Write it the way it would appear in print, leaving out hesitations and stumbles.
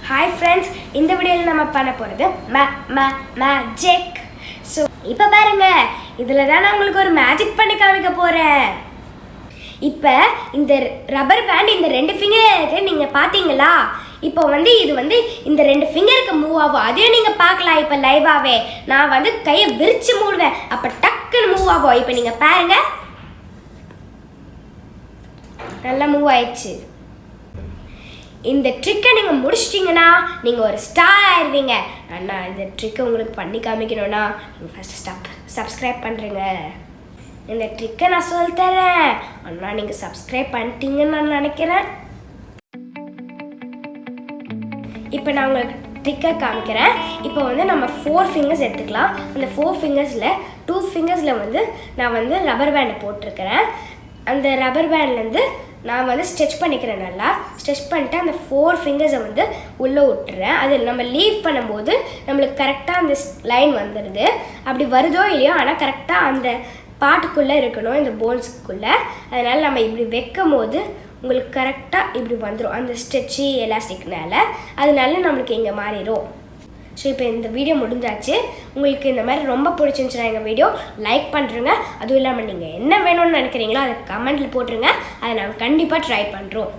Hi friends, இந்த வீடியோல நம்ம பண்ண போறது மேஜிக். சோ இப்போ பாருங்க, இதுல தான் நான் உங்களுக்கு ஒரு மேஜிக் பண்ணி காமிக்க போறேன். இப்போ இந்த ரப்பர் பேண்ட் இந்த ரெண்டு ஃபிங்கருக்கு நீங்க பாத்தீங்களா? இப்போ இது இந்த ரெண்டு ஃபிங்கருக்கு மூவ் ஆகும். அதையும் நீங்க பார்க்கலாம் இப்போ லைவாவே. நான் கையை விரிச்சு மூடுவேன், அப்ப டக்குன்னு மூவ் ஆகும். இப்போ நீங்க பாருங்க, நல்லா மூவ் ஆயிடுச்சு. இந்த ட்ரிக்கை நீங்கள் முடிச்சிட்டிங்கன்னா நீங்கள் ஒரு ஸ்டார் ஆயிடுவீங்க. அண்ணா இந்த ட்ரிக்கை உங்களுக்கு பண்ணி காமிக்கணும்னா நீங்கள் ஃபஸ்ட்டு சப்ஸ்கிரைப் பண்ணுறீங்க. இந்த ட்ரிக்கை நான் சொல்லித்தரேன் அண்ணா, நீங்கள் சப்ஸ்கிரைப் பண்ணிட்டீங்கன்னு நான் நினைக்கிறேன். இப்போ நான் உங்களுக்கு ட்ரிக்கை காமிக்கிறேன். இப்போ நம்ம 4 ஃபிங்கர்ஸ் எடுத்துக்கலாம். அந்த 4 ஃபிங்கர்ஸில் 2 ஃபிங்கர்ஸில் நான் ரப்பர் பேண்டை போட்டிருக்கிறேன். அந்த ரப்பர் பேண்ட்லேருந்து நான் ஸ்ட்ரெச் பண்ணிக்கிறேன். நல்லா ஸ்ட்ரெச் பண்ணிட்டு அந்த 4 ஃபிங்கர்ஸை உள்ளே விட்டுறேன். அது நம்ம லீவ் பண்ணும்போது நம்மளுக்கு கரெக்டாக அந்த லைன் வந்துடுது. அப்படி வருதோ இல்லையோ, ஆனால் கரெக்டாக அந்த பாட்டுக்குள்ளே இருக்கணும், இந்த போன்ஸுக்குள்ளே. அதனால் நம்ம இப்படி வைக்கும் போது உங்களுக்கு கரெக்டாக இப்படி வந்துடும் அந்த ஸ்ட்ரெச்சி எலாஸ்டிக்னால. அதனால நம்மளுக்கு இங்கே மாறிடும். ஸோ இப்போ இந்த வீடியோ முடிஞ்சாச்சு. உங்களுக்கு இந்த மாதிரி ரொம்ப பிடிச்சிருந்துச்சுன்னா எங்கள் வீடியோ லைக் பண்ணுறேங்க. அதுவும் இல்லாமல் நீங்கள் என்ன வேணும்னு நினைக்கிறீங்களோ அதை கமெண்ட்டில் போட்டுருங்க. அதை நாங்கள் கண்டிப்பாக ட்ரை பண்ணுறோம்.